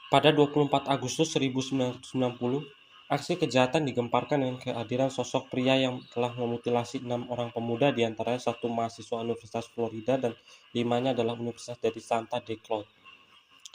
Pada 24 Agustus 1990, aksi kejahatan digemparkan dengan kehadiran sosok pria yang telah memutilasi 6 orang pemuda, diantaranya satu mahasiswa Universitas Florida dan 5-nya adalah Universitas dari Santa de Cloud.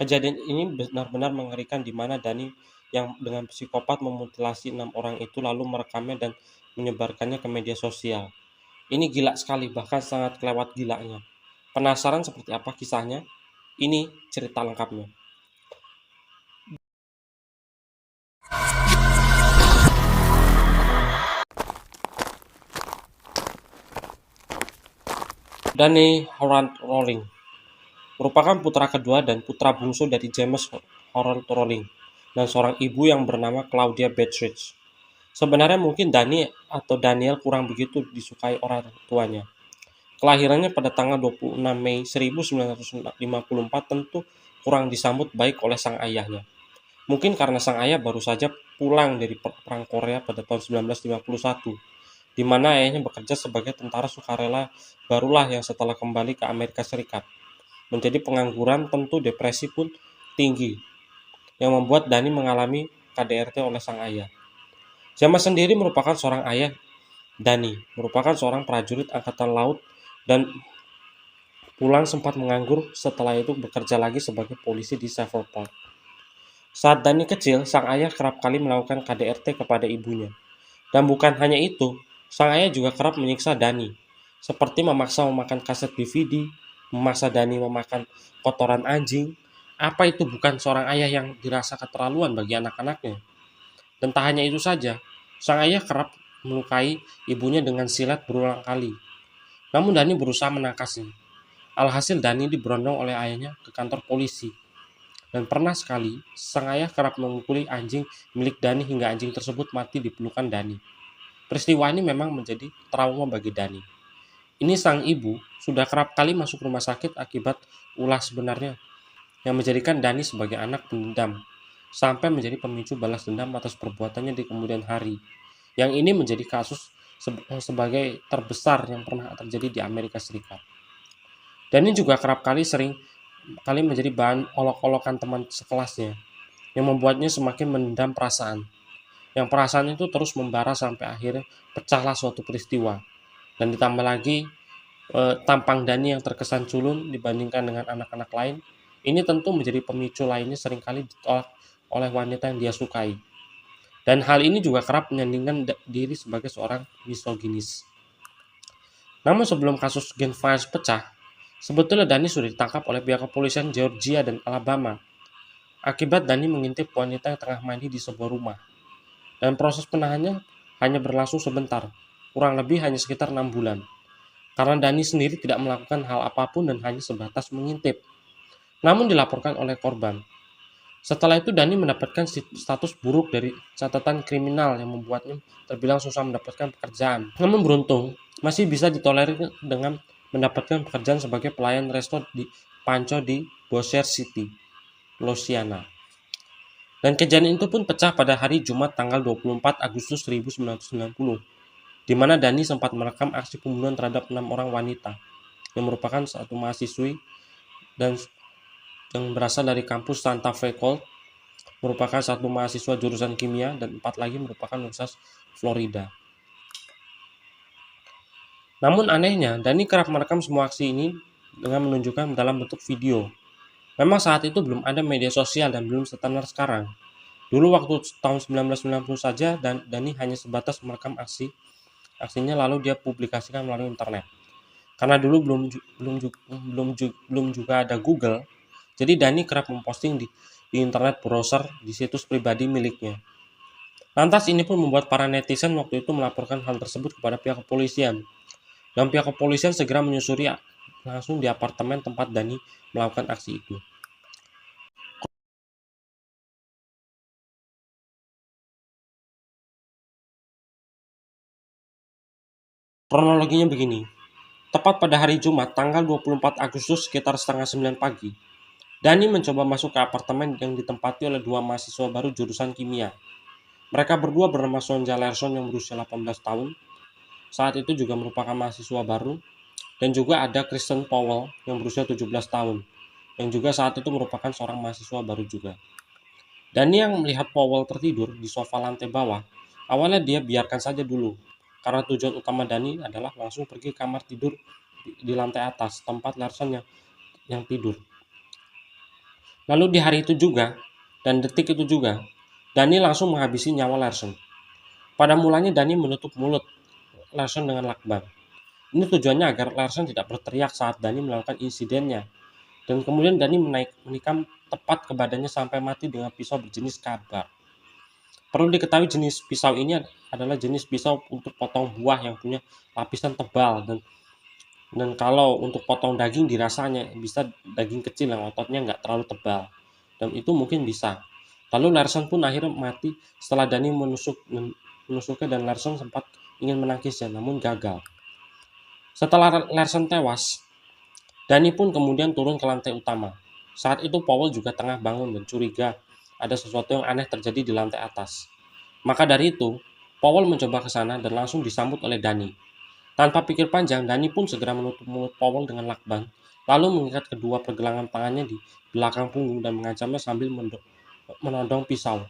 Kejadian ini benar-benar mengerikan, di mana Dani yang dengan psikopat memutilasi 6 orang itu lalu merekamnya dan menyebarkannya ke media sosial. Ini gila sekali, bahkan sangat kelewat gilanya. Penasaran seperti apa kisahnya? Ini cerita lengkapnya. Danny Harold Rowling merupakan putra kedua dan putra bungsu dari James Harold Rowling dan seorang ibu yang bernama Claudia Beatrice. Sebenarnya mungkin Danny atau Daniel kurang begitu disukai orang tuanya. Kelahirannya pada tanggal 26 Mei 1954 tentu kurang disambut baik oleh sang ayahnya. Mungkin karena sang ayah baru saja pulang dari Perang Korea pada tahun 1951, di mana ayahnya bekerja sebagai tentara sukarela barulah yang setelah kembali ke Amerika Serikat. Menjadi pengangguran, tentu depresi pun tinggi, yang membuat Dani mengalami KDRT oleh sang ayah. James sendiri merupakan seorang ayah. Dani merupakan seorang prajurit Angkatan Laut dan pulang sempat menganggur, setelah itu bekerja lagi sebagai polisi di Shreveport. Saat Dani kecil, sang ayah kerap kali melakukan KDRT kepada ibunya. Dan bukan hanya itu, sang ayah juga kerap menyiksa Dani, seperti memaksa memakan kaset DVD, memaksa Dani memakan kotoran anjing. Apa itu bukan seorang ayah yang dirasa keterlaluan bagi anak-anaknya? Dan tak hanya itu saja, sang ayah kerap melukai ibunya dengan silat berulang kali. Namun Dani berusaha menangkasnya. Alhasil Dani diberondong oleh ayahnya ke kantor polisi. Dan pernah sekali, sang ayah kerap memukuli anjing milik Dani hingga anjing tersebut mati di pelukan Dani. Peristiwa ini memang menjadi trauma bagi Dani. Ini sang ibu sudah kerap kali masuk rumah sakit akibat ulah sebenarnya, yang menjadikan Dani sebagai anak pendendam, sampai menjadi pemicu balas dendam atas perbuatannya di kemudian hari. Yang ini menjadi kasus sebagai terbesar yang pernah terjadi di Amerika Serikat. Dani juga kerap kali sering kali menjadi bahan olok-olokan teman sekelasnya, yang membuatnya semakin mendam perasaan. Yang perasaan itu terus membara sampai akhirnya pecahlah suatu peristiwa. Dan ditambah lagi tampang Dani yang terkesan culun dibandingkan dengan anak-anak lain, ini tentu menjadi pemicu lainnya seringkali ditolak oleh wanita yang dia sukai. Dan hal ini juga kerap menyandingkan diri sebagai seorang misoginis. Namun sebelum kasus Gen Files pecah, sebetulnya Dani sudah ditangkap oleh pihak kepolisian Georgia dan Alabama akibat Dani mengintip wanita yang tengah mandi di sebuah rumah. Dan proses penahanannya hanya berlangsung sebentar, kurang lebih hanya sekitar 6 bulan. Karena Dani sendiri tidak melakukan hal apapun dan hanya sebatas mengintip. Namun dilaporkan oleh korban. Setelah itu Dani mendapatkan status buruk dari catatan kriminal yang membuatnya terbilang susah mendapatkan pekerjaan. Namun beruntung, masih bisa ditolerir dengan mendapatkan pekerjaan sebagai pelayan resto di Pancho di Bossier City, Louisiana. Dan kejadian itu pun pecah pada hari Jumat tanggal 24 Agustus 1990, di mana Dani sempat merekam aksi pembunuhan terhadap 6 orang wanita yang merupakan satu mahasiswi dan yang berasal dari kampus Santa Fe Colt, merupakan satu mahasiswa jurusan kimia, dan 4 lagi merupakan Universitas Florida. Namun anehnya, Dani kerap merekam semua aksi ini dengan menunjukkan dalam bentuk video. Memang saat itu belum ada media sosial dan belum standar sekarang. Dulu waktu tahun 1990 saja, Dani hanya sebatas merekam aksinya lalu dia publikasikan melalui internet. Karena dulu belum juga ada Google, jadi Dani kerap memposting di internet browser di situs pribadi miliknya. Lantas ini pun membuat para netizen waktu itu melaporkan hal tersebut kepada pihak kepolisian. Dan pihak kepolisian segera menyusuri langsung di apartemen tempat Dani melakukan aksi itu. Kronologinya begini. Tepat pada hari Jumat, tanggal 24 Agustus sekitar setengah 9 pagi, Dani mencoba masuk ke apartemen yang ditempati oleh 2 mahasiswa baru jurusan kimia. Mereka berdua bernama Sonja Larson yang berusia 18 tahun, saat itu juga merupakan mahasiswa baru, dan juga ada Kristen Powell yang berusia 17 tahun, yang juga saat itu merupakan seorang mahasiswa baru juga. Dani yang melihat Powell tertidur di sofa lantai bawah, awalnya dia biarkan saja dulu, karena tujuan utama Dani adalah langsung pergi ke kamar tidur di lantai atas, tempat Larson yang tidur. Lalu di hari itu juga, dan detik itu juga, Dani langsung menghabisi nyawa Larson. Pada mulanya Dani menutup mulut Larson dengan lakban. Ini tujuannya agar Larson tidak berteriak saat Dani melakukan insidennya. Dan kemudian Dani menikam tepat ke badannya sampai mati dengan pisau berjenis kabar. Perlu diketahui jenis pisau ini adalah jenis pisau untuk potong buah yang punya lapisan tebal dan kalau untuk potong daging dirasanya bisa daging kecil yang ototnya nggak terlalu tebal dan itu mungkin bisa. Lalu Larson pun akhirnya mati setelah Dani menusuknya dan Larson sempat ingin menangkisnya namun gagal. Setelah Larson tewas, Dani pun kemudian turun ke lantai utama. Saat itu Powell juga tengah bangun dan curiga ada sesuatu yang aneh terjadi di lantai atas. Maka dari itu, Powell mencoba ke sana dan langsung disambut oleh Dani. Tanpa pikir panjang, Dani pun segera menutup mulut Powell dengan lakban, lalu mengikat kedua pergelangan tangannya di belakang punggung dan mengancamnya sambil menodong pisau.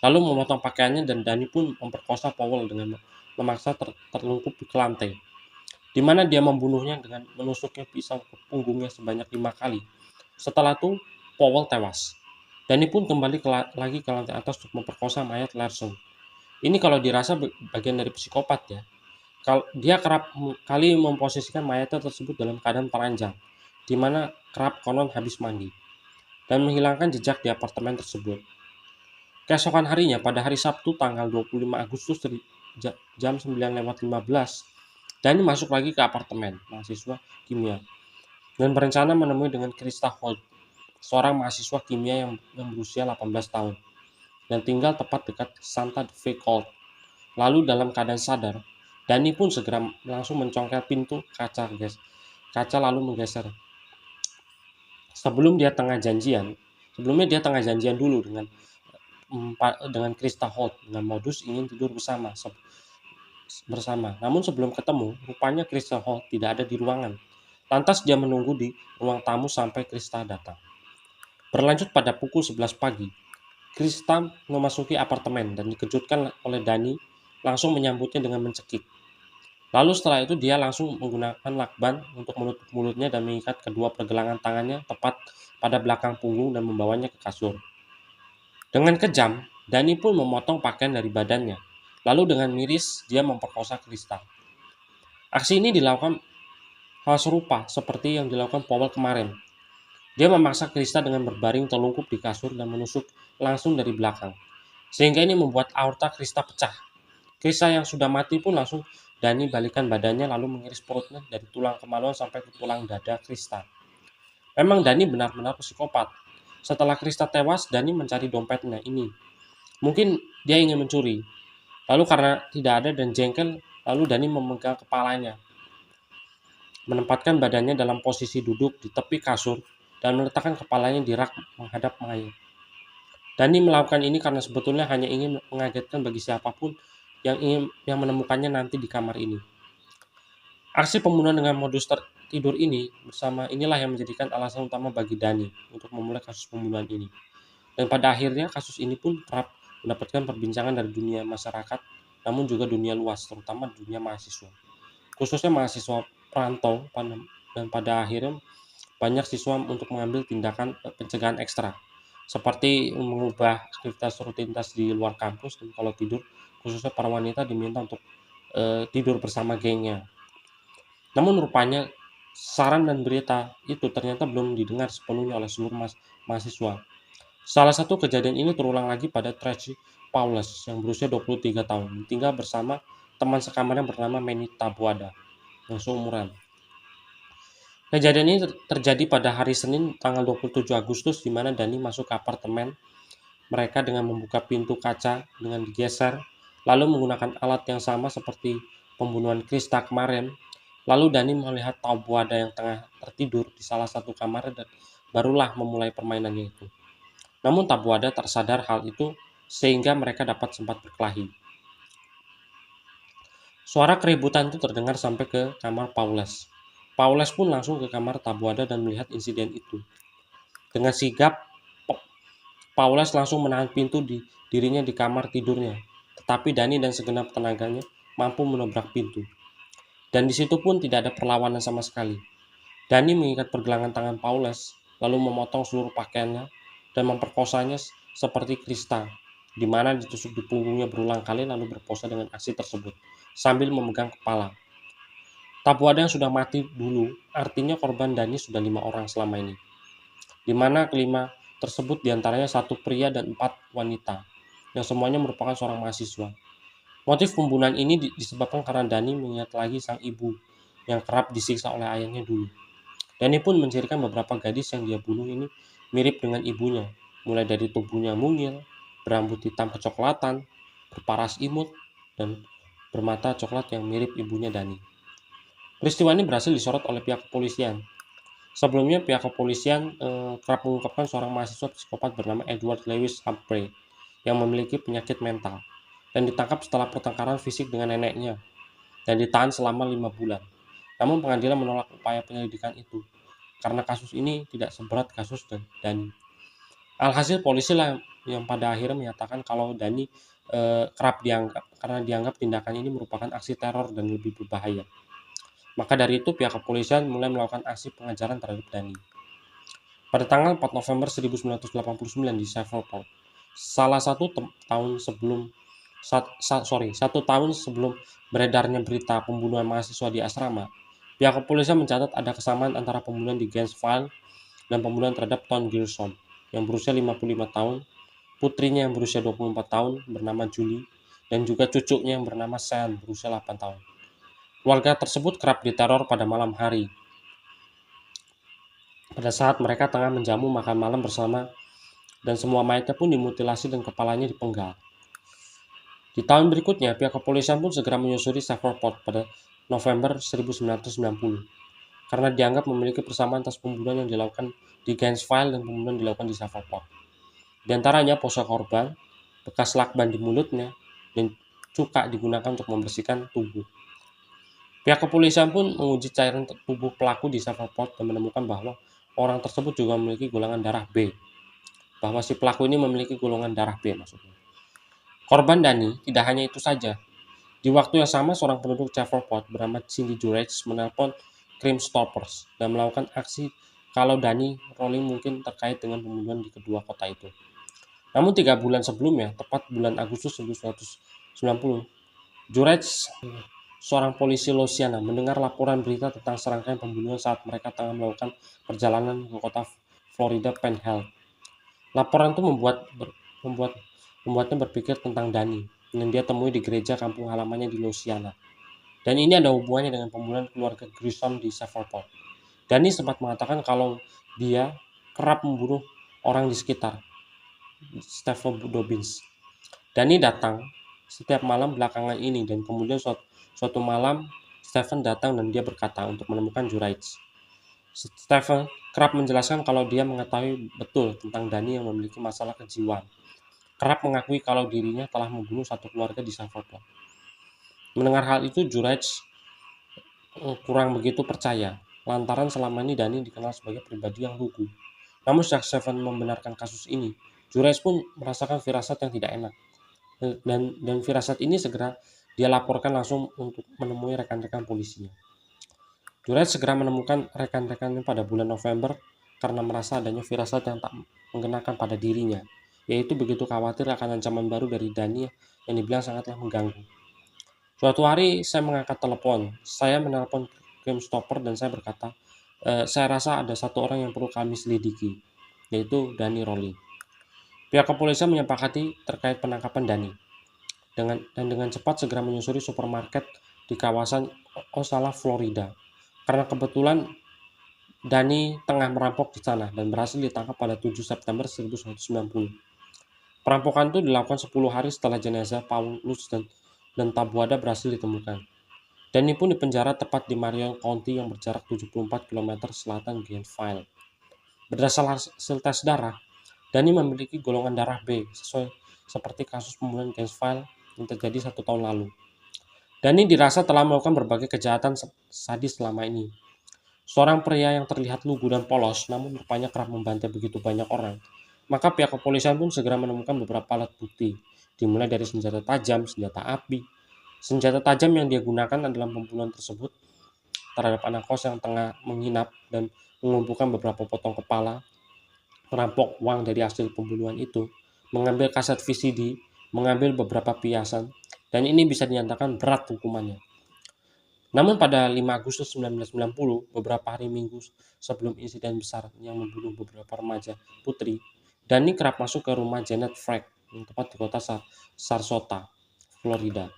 Lalu memotong pakaiannya dan Dani pun memperkosa Powell dengan memaksa terlungkup ke lantai, di mana dia membunuhnya dengan menusuknya pisau ke punggungnya sebanyak 5 kali. Setelah itu, Powell tewas. Dani pun kembali lagi ke lantai atas untuk memperkosa mayat Larson. Ini kalau dirasa bagian dari psikopat ya. Dia kerap kali memposisikan mayatnya tersebut dalam keadaan telanjang, di mana kerap konon habis mandi, dan menghilangkan jejak di apartemen tersebut. Keesokan harinya, pada hari Sabtu tanggal 25 Agustus jam 9:15, Dani masuk lagi ke apartemen mahasiswa kimia dan berencana menemui dengan Krista Holt, seorang mahasiswa kimia yang berusia 18 tahun dan tinggal tepat dekat Santa Fe Court. Lalu dalam keadaan sadar, Dani pun segera langsung mencongkel pintu kaca lalu menggeser. Sebelumnya dia tengah janjian dulu dengan Krista Holt dengan modus ingin tidur bersama. Namun sebelum ketemu, rupanya Krista Holt tidak ada di ruangan. Lantas dia menunggu di ruang tamu sampai Krista datang. Berlanjut pada pukul 11 pagi, Krista memasuki apartemen dan dikejutkan oleh Dani langsung menyambutnya dengan mencekik. Lalu setelah itu dia langsung menggunakan lakban untuk menutup mulutnya dan mengikat kedua pergelangan tangannya tepat pada belakang punggung dan membawanya ke kasur. Dengan kejam, Dani pun memotong pakaian dari badannya. Lalu dengan miris dia memperkosa Krista. Aksi ini dilakukan hal serupa seperti yang dilakukan Powell kemarin. Dia memaksa Krista dengan berbaring terlungkup di kasur dan menusuk langsung dari belakang. Sehingga ini membuat aorta Krista pecah. Krista yang sudah mati pun langsung Dani balikan badannya lalu mengiris perutnya dari tulang kemaluan sampai ke tulang dada Krista. Memang Dani benar-benar psikopat. Setelah Krista tewas, Dani mencari dompetnya ini. Mungkin dia ingin mencuri. Lalu karena tidak ada dan jengkel, lalu Dani memegang kepalanya, menempatkan badannya dalam posisi duduk di tepi kasur dan meletakkan kepalanya di rak menghadap mayat. Dani melakukan ini karena sebetulnya hanya ingin mengagetkan bagi siapapun yang menemukannya nanti di kamar ini. Aksi pembunuhan dengan modus tertidur ini bersama inilah yang menjadikan alasan utama bagi Dani untuk memulai kasus pembunuhan ini. Dan pada akhirnya kasus ini pun kerap mendapatkan perbincangan dari dunia masyarakat, namun juga dunia luas, terutama dunia mahasiswa. Khususnya mahasiswa perantau dan pada akhirnya banyak siswa untuk mengambil tindakan pencegahan ekstra, seperti mengubah aktivitas rutinitas di luar kampus dan kalau tidur, khususnya para wanita diminta untuk tidur bersama gengnya. Namun rupanya saran dan berita itu ternyata belum didengar sepenuhnya oleh seluruh mahasiswa. Salah satu kejadian ini terulang lagi pada Tracy Paules yang berusia 23 tahun, tinggal bersama teman sekamarnya bernama Manny Tabuada yang seumuran. Kejadian ini terjadi pada hari Senin tanggal 27 Agustus di mana Dani masuk ke apartemen mereka dengan membuka pintu kaca dengan digeser, lalu menggunakan alat yang sama seperti pembunuhan Krista kemarin. Lalu Dani melihat Tabuada yang tengah tertidur di salah satu kamar dan barulah memulai permainannya itu. Namun Tabuada tersadar hal itu sehingga mereka dapat sempat berkelahi. Suara keributan itu terdengar sampai ke kamar Paules. Paules pun langsung ke kamar Tabuada dan melihat insiden itu. Dengan sigap, Paules langsung menahan pintu dirinya di kamar tidurnya, tetapi Dani dan segenap tenaganya mampu menobrak pintu. Dan di situ pun tidak ada perlawanan sama sekali. Dani mengikat pergelangan tangan Paules, lalu memotong seluruh pakaiannya dan memperkosanya seperti Krista, di mana ditusuk di punggungnya berulang kali lalu berpose dengan aksi tersebut, sambil memegang kepala. Tabuada yang sudah mati dulu, artinya korban Dani sudah 5 orang selama ini, di mana kelima tersebut diantaranya 1 pria dan 4 wanita, yang semuanya merupakan seorang mahasiswa. Motif pembunuhan ini disebabkan karena Dani mengingat lagi sang ibu yang kerap disiksa oleh ayahnya dulu. Dani pun mencirikan beberapa gadis yang dia bunuh ini mirip dengan ibunya, mulai dari tubuhnya mungil, berambut hitam kecoklatan, berparas imut, dan bermata coklat yang mirip ibunya Dani. Peristiwa ini berhasil disorot oleh pihak kepolisian. Sebelumnya, pihak kepolisian kerap mengungkapkan seorang mahasiswa psikopat bernama Edward Lewis Humphrey yang memiliki penyakit mental dan ditangkap setelah pertengkaran fisik dengan neneknya dan ditahan selama 5 bulan. Namun pengadilan menolak upaya penyelidikan itu karena kasus ini tidak seberat kasus Dani. Alhasil polisi lah yang pada akhirnya menyatakan kalau Dani kerap dianggap tindakan ini merupakan aksi teror dan lebih berbahaya. Maka dari itu pihak kepolisian mulai melakukan aksi pengejaran terhadap Dani. Pada tanggal 4 November 1989 di Shreveport, satu tahun sebelum beredarnya berita pembunuhan mahasiswa di asrama, pihak kepolisian mencatat ada kesamaan antara pembunuhan di Gainesville dan pembunuhan terhadap Tom Gilson yang berusia 55 tahun, putrinya yang berusia 24 tahun bernama Julie, dan juga cucunya yang bernama Sean berusia 8 tahun. Keluarga tersebut kerap diteror pada malam hari, pada saat mereka tengah menjamu makan malam bersama, dan semua mayatnya pun dimutilasi dan kepalanya dipenggal. Di tahun berikutnya, pihak kepolisian pun segera menyusuri Shreveport pada November 1990 karena dianggap memiliki persamaan atas pembunuhan yang dilakukan di Gainesville dan pembunuhan dilakukan di Shreveport. Di antaranya pose korban, bekas lakban di mulutnya, dan cuka digunakan untuk membersihkan tubuh. Pihak kepolisian pun menguji cairan tubuh pelaku di Shreveport dan menemukan bahwa orang tersebut juga memiliki golongan darah B. Bahwa si pelaku ini memiliki golongan darah B maksudnya. Korban Dani tidak hanya itu saja. Di waktu yang sama, seorang penduduk Shreveport bernama Cindy Jurek menelpon Crime Stoppers dan melakukan aksi kalau Dani Rolling mungkin terkait dengan pembunuhan di kedua kota itu. Namun 3 bulan sebelumnya, tepat bulan Agustus 1990, Jurek, seorang polisi Louisiana, mendengar laporan berita tentang serangkaian pembunuhan saat mereka tengah melakukan perjalanan ke kota Florida Panhandle. Laporan itu membuatnya berpikir tentang Dani yang dia temui di gereja kampung halamannya di Louisiana. Dan ini ada hubungannya dengan pembunuhan keluarga Grissom di Shreveport. Dani sempat mengatakan kalau dia kerap membunuh orang di sekitar Stephen Dobbins. Dani datang setiap malam belakangan ini dan kemudian suatu malam Stephen datang dan dia berkata untuk menemukan Jurek. Stephen kerap menjelaskan kalau dia mengetahui betul tentang Dani yang memiliki masalah kejiwaan. Kerap mengakui kalau dirinya telah membunuh satu keluarga di Shreveport. Mendengar hal itu, Jurek kurang begitu percaya, lantaran selama ini Dani dikenal sebagai pribadi yang lugu. Namun sejak Stephen membenarkan kasus ini, Jurek pun merasakan firasat yang tidak enak. Dan firasat ini segera dia laporkan langsung untuk menemui rekan-rekan polisinya. Jurek segera menemukan rekan-rekannya pada bulan November karena merasa adanya firasat yang tak mengenakan pada dirinya, yaitu begitu khawatir akan ancaman baru dari Dani yang dibilang sangatlah mengganggu. Suatu hari saya mengangkat telepon, saya menelpon Crime Stopper dan saya berkata, saya rasa ada satu orang yang perlu kami selidiki, yaitu Dani Rolling. Pihak kepolisian menyepakati terkait penangkapan Dani. Dengan cepat segera menyusuri supermarket di kawasan Ocala, Florida. Karena kebetulan Dani tengah merampok di sana dan berhasil ditangkap pada 7 September 1990. Perampokan itu dilakukan 10 hari setelah jenazah Paulus dan Tabuada berhasil ditemukan. Dani pun dipenjara tepat di Marion County yang berjarak 74 km selatan Gainesville. Berdasar hasil tes darah, Dani memiliki golongan darah B sesuai seperti kasus pembunuhan Gainesville yang terjadi 1 tahun lalu. Dani dirasa telah melakukan berbagai kejahatan sadis selama ini. Seorang pria yang terlihat lugu dan polos namun rupanya kerap membantai begitu banyak orang Maka pihak kepolisian pun segera menemukan beberapa alat bukti, dimulai dari senjata tajam, senjata api. Senjata tajam yang dia gunakan adalah pembunuhan tersebut terhadap anak kos yang tengah menginap dan mengumpulkan beberapa potong kepala, merampok uang dari hasil pembunuhan itu, mengambil kaset VCD, mengambil beberapa perhiasan, dan ini bisa dinyatakan berat hukumannya. Namun pada 5 Agustus 1990, beberapa hari minggu sebelum insiden besar yang membunuh beberapa remaja putri, Danny kerap masuk ke rumah Janet Frank yang tepat di kota Sarasota, Florida.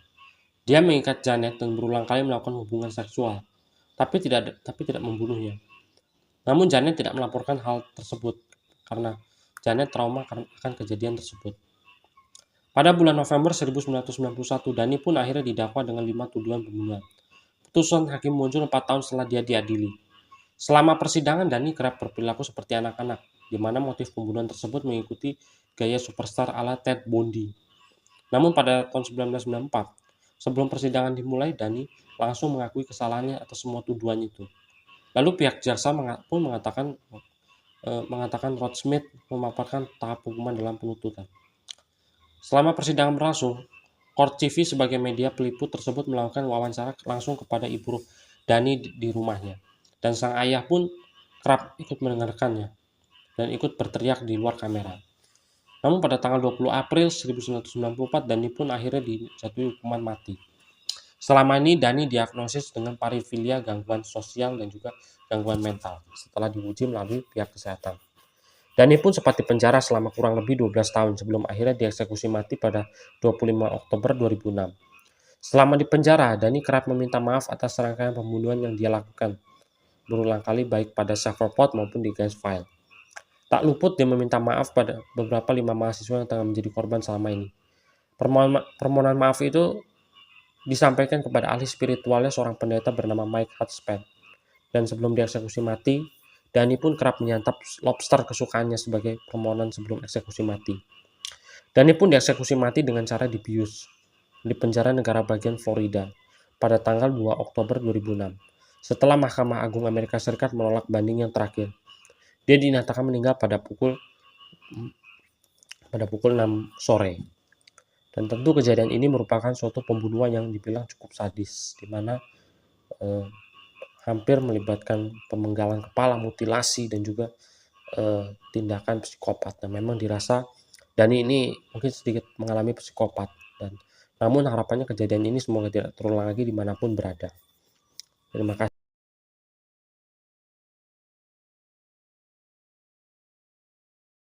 Dia mengikat Janet dan berulang kali melakukan hubungan seksual, tapi tidak membunuhnya. Namun Janet tidak melaporkan hal tersebut karena Janet trauma akan kejadian tersebut. Pada bulan November 1991, Danny pun akhirnya didakwa dengan 5 tuduhan pembunuhan. Putusan hakim muncul 4 tahun setelah dia diadili. Selama persidangan, Danny kerap berperilaku seperti anak-anak, di mana motif pembunuhan tersebut mengikuti gaya superstar ala Ted Bundy. Namun pada tahun 1994, sebelum persidangan dimulai, Danny langsung mengakui kesalahannya atas semua tuduhan itu. Lalu pihak jaksa pun mengatakan Rod Smith memaparkan tahap hukuman dalam penuntutan. Selama persidangan berlangsung, Court TV sebagai media peliput tersebut melakukan wawancara langsung kepada ibu Danny di rumahnya, dan sang ayah pun kerap ikut mendengarkannya dan ikut berteriak di luar kamera. Namun pada tanggal 20 April 1994, Danny pun akhirnya dijatuhi hukuman mati. Selama ini Danny diagnosis dengan parafilia, gangguan sosial, dan juga gangguan mental setelah diuji melalui pihak kesehatan. Danny pun sempat dipenjara selama kurang lebih 12 tahun sebelum akhirnya dieksekusi mati pada 25 Oktober 2006. Selama di penjara, Danny kerap meminta maaf atas serangkaian pembunuhan yang dia lakukan berulang kali baik pada Shreveport maupun di Gainesville. Tak luput dia meminta maaf pada beberapa 5 mahasiswa yang tengah menjadi korban selama ini. Permohonan maaf itu disampaikan kepada ahli spiritualnya seorang pendeta bernama Mike Hudspeth. Dan sebelum dieksekusi mati, Danny pun kerap menyantap lobster kesukaannya sebagai permohonan sebelum eksekusi mati. Danny pun dieksekusi mati dengan cara dibius di penjara negara bagian Florida pada tanggal 2 Oktober 2006. Setelah Mahkamah Agung Amerika Serikat menolak banding yang terakhir, dia dinyatakan meninggal pada pukul 6 sore. Dan tentu kejadian ini merupakan suatu pembunuhan yang dibilang cukup sadis, di mana hampir melibatkan pemenggalan kepala, mutilasi, dan juga tindakan psikopat. Dan memang dirasa Danny ini mungkin sedikit mengalami psikopat. Dan namun harapannya kejadian ini semoga tidak terulang lagi dimanapun berada. Terima kasih.